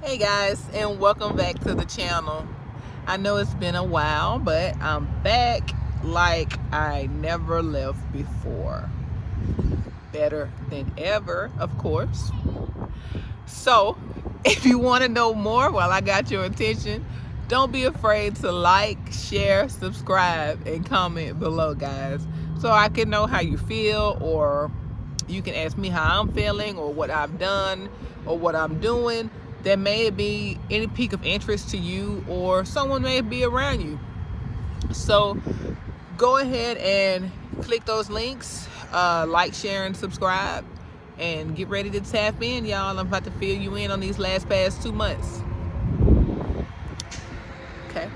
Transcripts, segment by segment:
Hey guys, and welcome back to the channel. I know it's been a while, but I'm back like I never left before. Better than ever, of course. So, if you want to know more while I got your attention, don't be afraid to like, share, subscribe, and comment below, guys, so I can know how you feel, or you can ask me how I'm feeling, or what I've done, or what I'm doing that may be any peak of interest to you, or someone may be around you. So go ahead and click those links, like, share, and subscribe, and get ready to tap in, y'all. I'm about to fill you in on these past 2 months. Okay,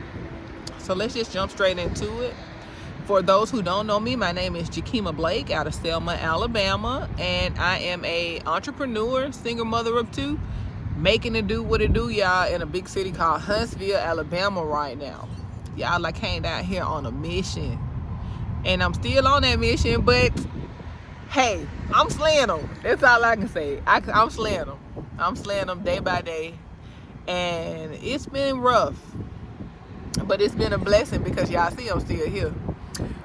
so let's just jump straight into it. For those who don't know me, my name is Jakima Blake out of Selma, Alabama, and I am a entrepreneur, single mother of two, making it do what it do, y'all, in a big city called Huntsville, Alabama right now. Y'all, like, came down here on a mission, and I'm still on that mission, but hey, I'm slaying them. That's all I can say. I'm slaying them. I'm slaying them day by day, and it's been rough, but it's been a blessing because y'all see I'm still here,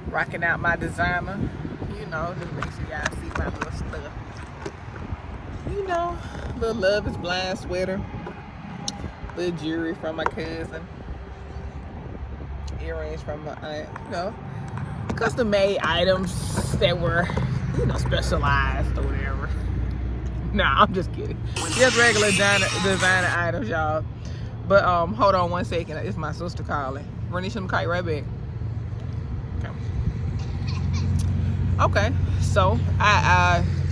rocking out my designer. Just make sure y'all see my little stuff. Little Love Is Blind sweater, little jewelry from my cousin, earrings from my aunt, custom made items that were, specialized or whatever. Nah, I'm just kidding. Just regular designer items, y'all. But hold on one second. It's my sister calling. Renisha, I'm call you right back. Okay. So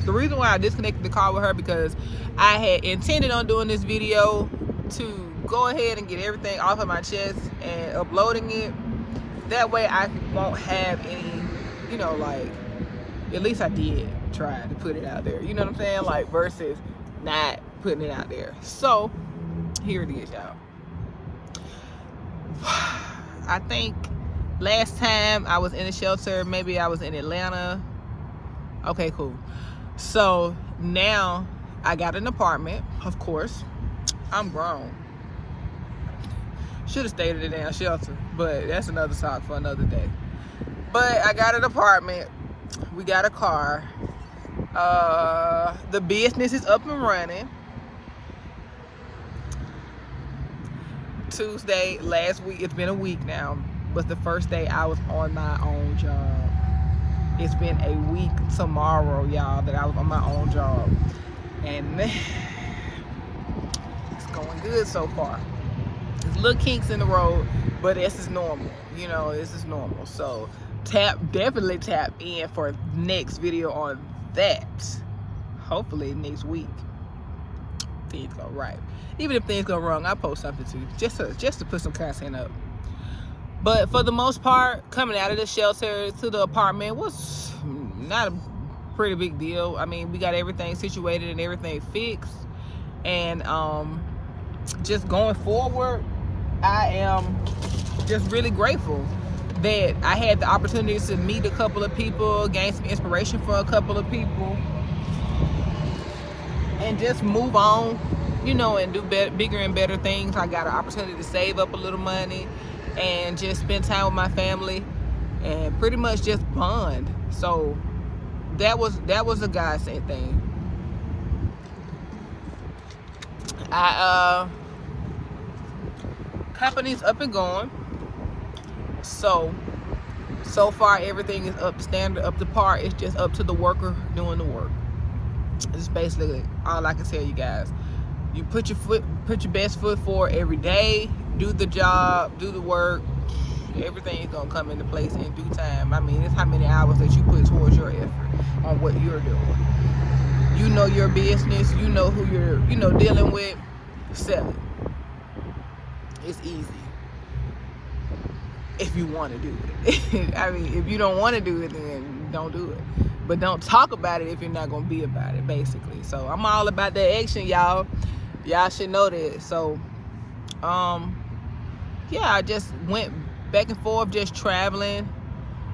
the reason why I disconnected the call with her, because I had intended on doing this video to go ahead and get everything off of my chest and uploading it. That way I won't have any, like, at least I did try to put it out there. You know what I'm saying? Like, versus not putting it out there. So here it is, y'all. I think last time I was in a shelter, maybe I was in Atlanta. Okay, cool. So now I got an apartment, of course. I'm grown. Should have stayed at the damn shelter, but that's another talk for another day. But I got an apartment. We got a car. The business is up and running. Tuesday last week, it's been a week now, was the first day I was on my own job. It's been a week tomorrow, y'all, that I was on my own job, and it's going good so far. There's little kinks in the road, but this is normal. This is normal. So definitely tap in for next video on that. Hopefully next week things go right. Even if things go wrong, I'll post something too, just to put some content up. But for the most part, coming out of the shelter to the apartment was not a pretty big deal. I mean, we got everything situated and everything fixed, and just going forward, I am just really grateful that I had the opportunity to meet a couple of people, gain some inspiration for a couple of people, and just move on, and do bigger and better things. I got an opportunity to save up a little money and just spend time with my family and pretty much just bond. So that was a godsend thing. Company's up and going. So far everything is up to standard, up to par. It's just up to the worker doing the work. It's basically all I can tell you guys. You put your best foot forward every day, do the job, do the work. Everything is gonna come into place in due time. I mean, it's how many hours that you put towards your effort on what you're doing. You know your business, you know who you're, dealing with. Sell it. It's easy if you want to do it. I mean, if you don't want to do it, then don't do it. But don't talk about it if you're not gonna be about it, basically. So I'm all about that action, y'all. Y'all should know that. So yeah, I just went back and forth, just traveling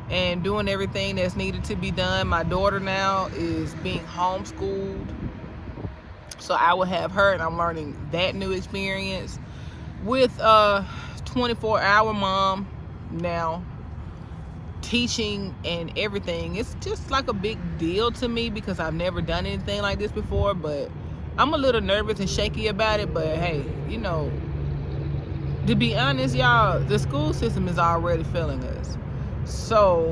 and doing everything that's needed to be done. My daughter now is being homeschooled, So I will have her, and I'm learning that new experience with 24-hour mom now, teaching and everything. It's just like a big deal to me because I've never done anything like this before, but I'm a little nervous and shaky about it. But hey, you know, to be honest, y'all, the school system is already failing us. So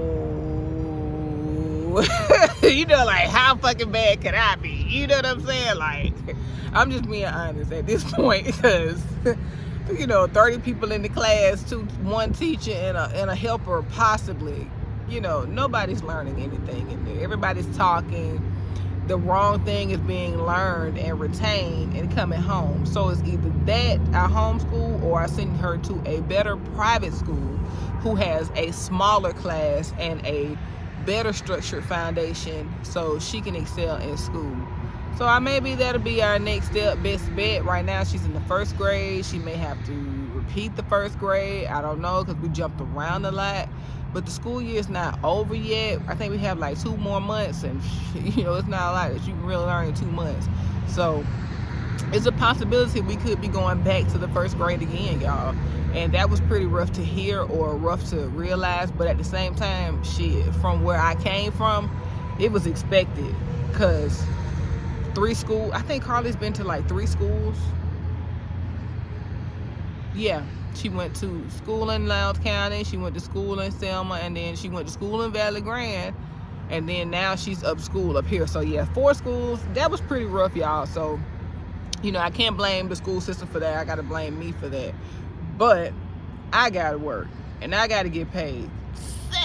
you know, like, how fucking bad can I be? You know what I'm saying? Like, I'm just being honest at this point, because you know, 30 people in the class, one teacher and a helper possibly. You know, nobody's learning anything in there. Everybody's talking. The wrong thing is being learned and retained and coming home. So it's either that, I homeschool, or I send her to a better private school who has a smaller class and a better structured foundation so she can excel in school. So maybe that'll be our next step, best bet. Right now she's in the 1st grade. She may have to repeat the 1st grade. I don't know, because we jumped around a lot. But the school year is not over yet. I think we have like 2 more months, and you know, it's not a lot that you can really learn in 2 months. So it's a possibility we could be going back to the 1st grade again, y'all. And that was pretty rough to hear or rough to realize. But at the same time, shit, from where I came from, it was expected. Because 3 schools, I think Carly's been to like 3 schools. Yeah, she went to school in Loudoun County, she went to school in Selma, and then she went to school in Valley Grande, and then now she's up school up here. So yeah, 4 schools. That was pretty rough, y'all. So, you know, I can't blame the school system for that. I gotta blame me for that. But I gotta work, and I gotta get paid. So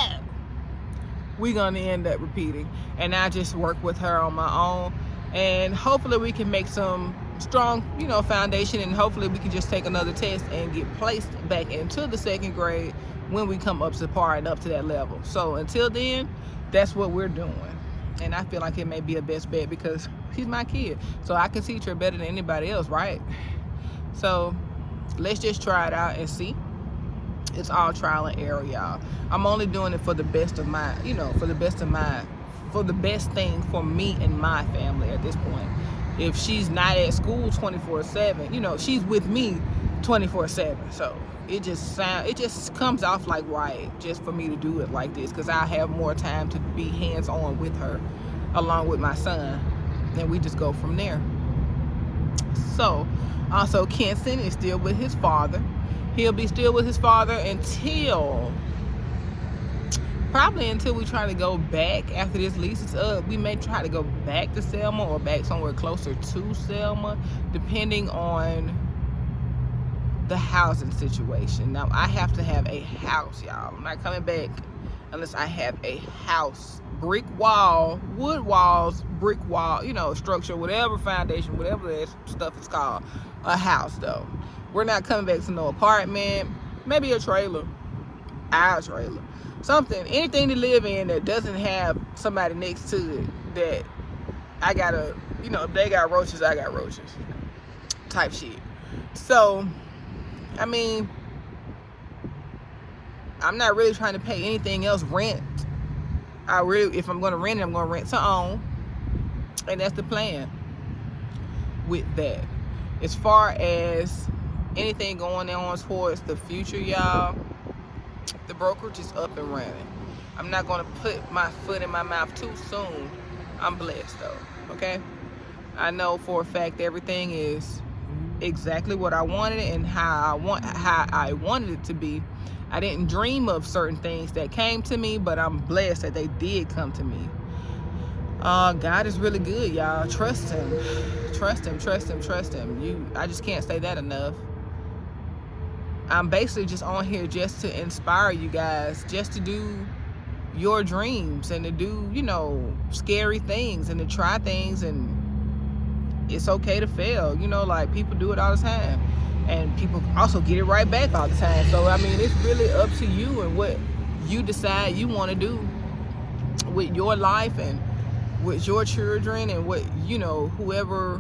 we're gonna end up repeating, and I just work with her on my own, and hopefully we can make some strong, you know, foundation, and hopefully we can just take another test and get placed back into the 2nd grade when we come up to par and up to that level. So until then, that's what we're doing, and I feel like it may be a best bet because she's my kid, so I can teach her better than anybody else, right? So let's just try it out and see. It's all trial and error, y'all. I'm only doing it for the best of my, you know, for the best thing for me and my family at this point. If she's not at school 24/7, you know, she's with me 24/7. So it just comes off like right just for me to do it like this, because I have more time to be hands-on with her along with my son, and we just go from there. So also, Kenson is still with his father. He'll be still with his father probably until we try to go back after this lease is up. We may try to go back to Selma or back somewhere closer to Selma, depending on the housing situation. Now, I have to have a house, y'all. I'm not coming back unless I have a house. Brick wall, wood walls, brick wall, you know, structure, whatever, foundation, whatever that stuff is called. A house, though. We're not coming back to no apartment. Maybe a trailer. Our trailer. Something, anything to live in that doesn't have somebody next to it that I gotta, you know, if they got roaches, I got roaches type shit. So, I mean, I'm not really trying to pay anything else rent. If I'm gonna rent it, I'm gonna rent to own. And that's the plan with that. As far as anything going on towards the future, y'all, the brokerage is up and running. I'm not going to put my foot in my mouth too soon. I'm blessed though, okay? I know for a fact everything is exactly what I wanted and how I wanted it to be. I didn't dream of certain things that came to me, but I'm blessed that they did come to me. God is really good, y'all. Trust him. Trust him, trust him, trust him. I just can't say that enough. I'm basically just on here just to inspire you guys, just to do your dreams and to do, you know, scary things and to try things, and it's okay to fail. You know, like, people do it all the time, and people also get it right back all the time. So, I mean, it's really up to you and what you decide you want to do with your life and with your children and what, you know, whoever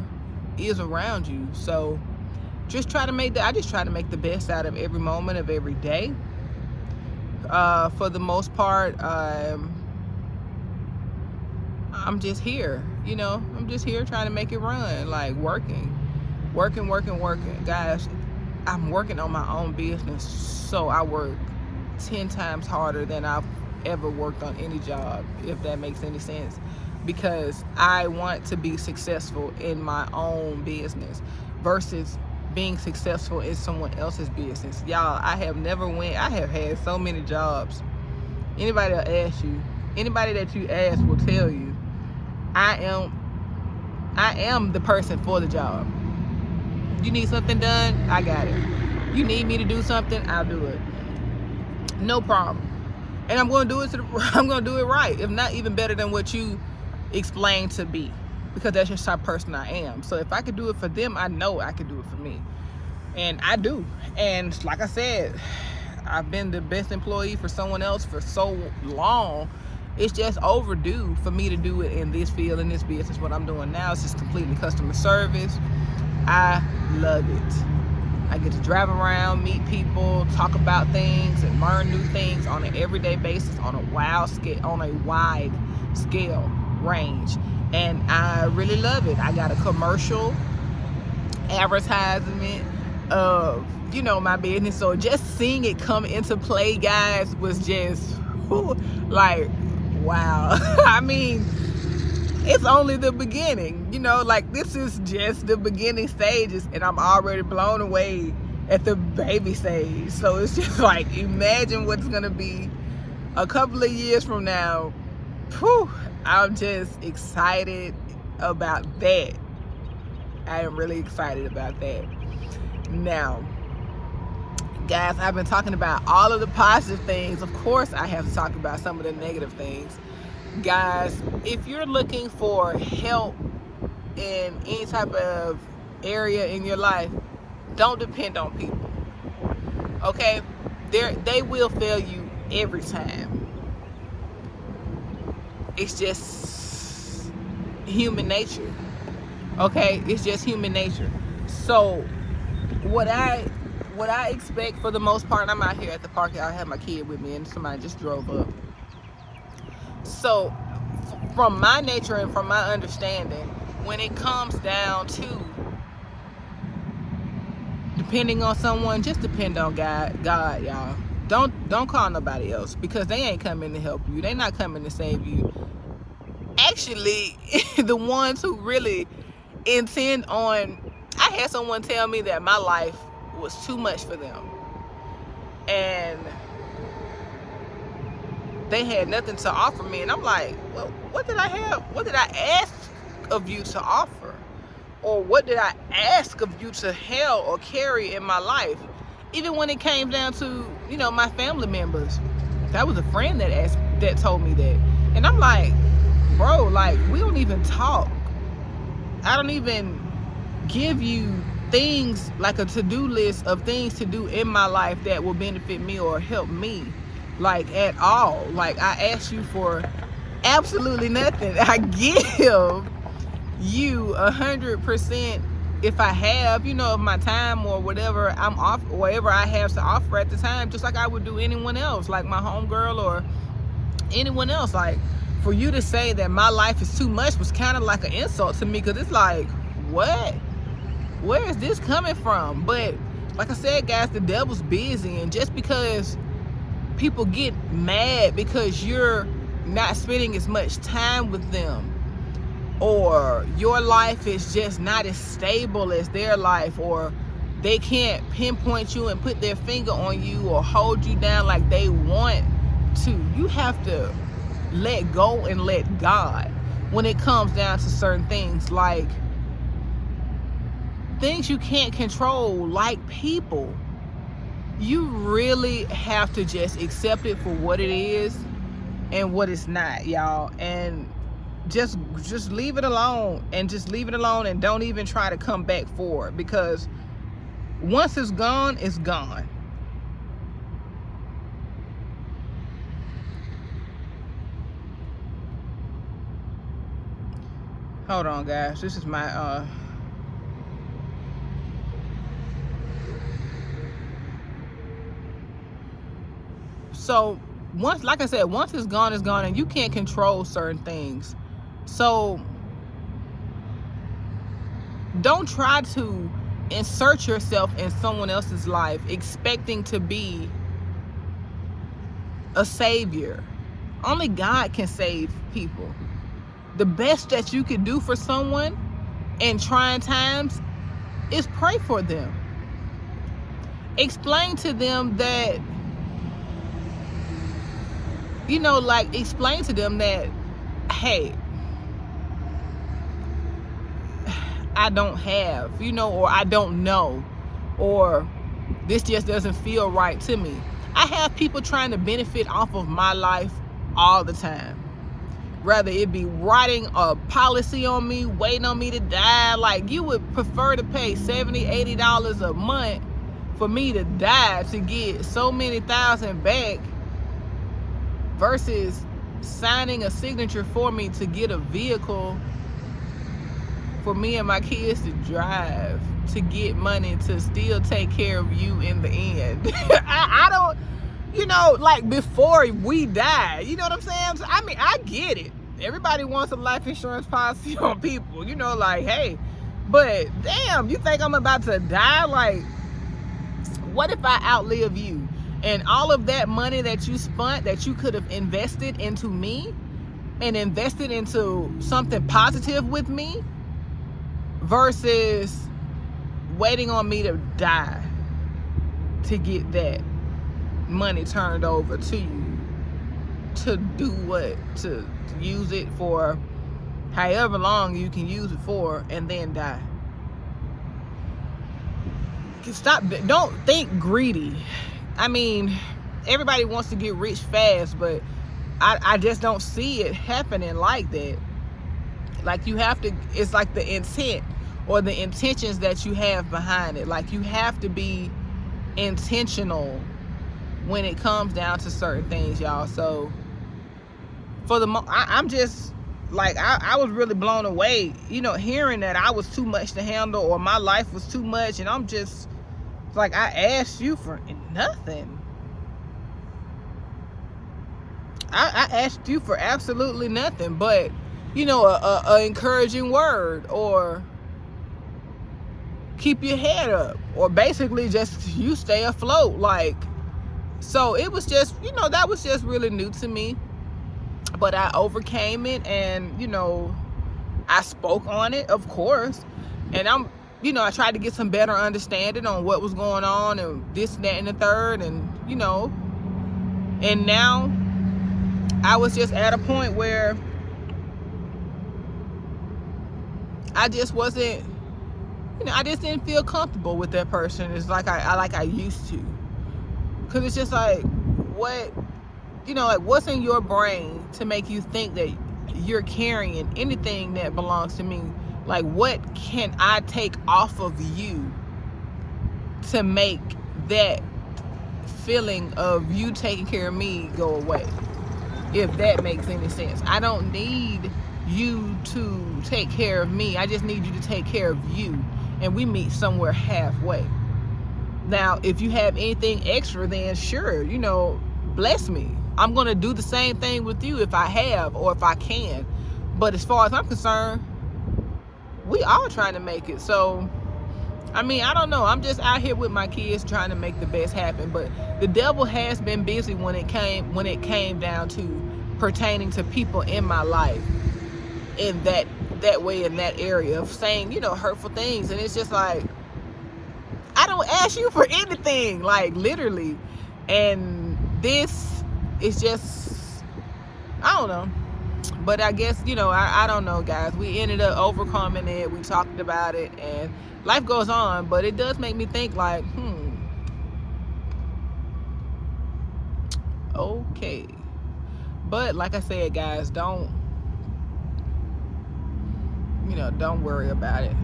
is around you. So just try to I just try to make the best out of every moment of every day. For the most part, I'm just here, You know, I'm just here trying to make it run, like working. Guys, I'm working on my own business, so I work 10 times harder than I've ever worked on any job, if that makes any sense, because I want to be successful in my own business versus being successful in someone else's business. Y'all, I have had so many jobs. Anybody will ask you, anybody that you ask will tell you, I am the person for the job. You need something done, I got it. You need me to do something, I'll do it. No problem. And I'm going to do it I'm going to do it right, if not even better than what you explained to be, because that's just the type of person I am. So if I could do it for them, I know I could do it for me. And I do. And like I said, I've been the best employee for someone else for so long. It's just overdue for me to do it in this field, in this business. What I'm doing now is just completely customer service. I love it. I get to drive around, meet people, talk about things, and learn new things on an everyday basis, on a wide scale range. And I really love it. I got a commercial advertisement of, you know, my business. So just seeing it come into play, guys, was just like, wow. I mean, it's only the beginning, you know, like this is just the beginning stages, and I'm already blown away at the baby stage. So it's just like, imagine what's gonna be a couple of years from now. Whew, I'm just excited about that. I am really excited about that. Now, guys, I've been talking about all of the positive things. Of course, I have to talk about some of the negative things. Guys, if you're looking for help in any type of area in your life, don't depend on people. Okay? They will fail you every time. It's just human nature. Okay? It's just human nature. So what I expect for the most part, I'm out here at the park. I have my kid with me and somebody just drove up. So from my nature and from my understanding, when it comes down to depending on someone, just depend on God, y'all. Don't call nobody else, because they ain't coming to help you. They're not coming to save you. Actually, the ones who really intend on, I had someone tell me that my life was too much for them, and they had nothing to offer me. And I'm like, well, what did I have? What did I ask of you to offer? Or what did I ask of you to held or carry in my life? Even when it came down to, you know, my family members. That was a friend that told me that. And I'm like, bro, like, we don't even talk. I don't even give you things like a to-do list of things to do in my life that will benefit me or help me, like, at all. Like, I ask you for absolutely nothing. I give you 100% if I have, you know, of my time or whatever I'm off, whatever I have to offer at the time, just like I would do anyone else, like my homegirl or anyone else. Like, for you to say that my life is too much was kind of like an insult to me, because it's like, what? Where is this coming from? But like I said, guys, the devil's busy, and just because people get mad because you're not spending as much time with them, or your life is just not as stable as their life, or they can't pinpoint you and put their finger on you or hold you down like they want to, you have to let go and let God when it comes down to certain things, like things you can't control, like people. You really have to just accept it for what it is and what it's not, y'all. And just leave it alone, and just leave it alone, and don't even try to come back for it, because once it's gone, it's gone. Hold on, guys. This is my so once, like I said, once it's gone, and you can't control certain things. So don't try to insert yourself in someone else's life expecting to be a savior. Only God can save people. The best that you can do for someone in trying times is pray for them. Explain to them that, explain to them that, hey, I don't have, or I don't know, or this just doesn't feel right to me. I have people trying to benefit off of my life all the time. Rather it be writing a policy on me, waiting on me to die. Like, you would prefer to pay $70, $80 a month for me to die to get so many thousand back versus signing a signature for me to get a vehicle for me and my kids to drive, to get money to still take care of you in the end. I don't, before we die, you know what I'm saying? So, I mean, I get it. Everybody wants a life insurance policy on people, hey, but damn, you think I'm about to die? Like, what if I outlive you? And all of that money that you spent, that you could have invested into me and invested into something positive with me, versus waiting on me to die to get that money turned over to you to do what? To use it for however long you can use it for and then die. Stop. Don't think greedy. I mean, everybody wants to get rich fast, but I just don't see it happening like that. Like, you have to, it's like the intent or the intentions that you have behind it. Like, you have to be intentional when it comes down to certain things, y'all. So for the I'm just like, I was really blown away, hearing that I was too much to handle, or my life was too much, and I'm just like, I asked you for nothing. I asked you for absolutely nothing but, a encouraging word, or keep your head up, or basically just you stay afloat. Like, so it was just, that was just really new to me, but I overcame it, and I spoke on it, of course, and I'm, I tried to get some better understanding on what was going on, and this, that, and the third, and and now I was just at a point where I just wasn't, I just didn't feel comfortable with that person. It's like I used to. Because it's just like, what, what's in your brain to make you think that you're carrying anything that belongs to me? Like, what can I take off of you to make that feeling of you taking care of me go away? If that makes any sense. I don't need you to take care of me. I just need you to take care of you. And we meet somewhere halfway. Now, if you have anything extra, then sure, bless me. I'm going to do the same thing with you if I have, or if I can. But as far as I'm concerned, we all trying to make it. So, I mean, I don't know. I'm just out here with my kids trying to make the best happen. But the devil has been busy when it came down to pertaining to people in my life in that way, in that area of saying, hurtful things. And it's just like, I don't ask you for anything, like, literally. And this is just, I don't know. But I guess, I don't know, guys. We ended up overcoming it. We talked about it, and life goes on. But it does make me think, like, okay. But like I said, guys, don't worry about it.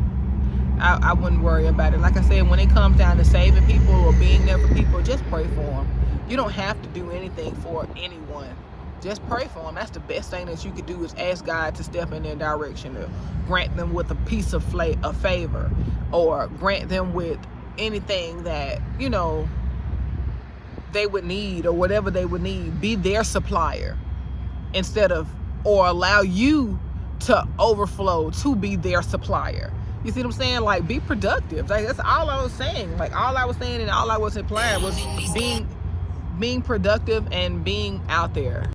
I wouldn't worry about it. Like I said, when it comes down to saving people or being there for people, just pray for them. You don't have to do anything for anyone. Just pray for them. That's the best thing that you could do, is ask God to step in their direction, to grant them with a piece of favor, or grant them with anything that, they would need, or whatever they would need. Be their supplier instead of, or allow you to overflow to be their supplier. You see what I'm saying? Like, be productive. Like, that's all I was saying. Like, all I was saying and all I was implying was being productive and being out there.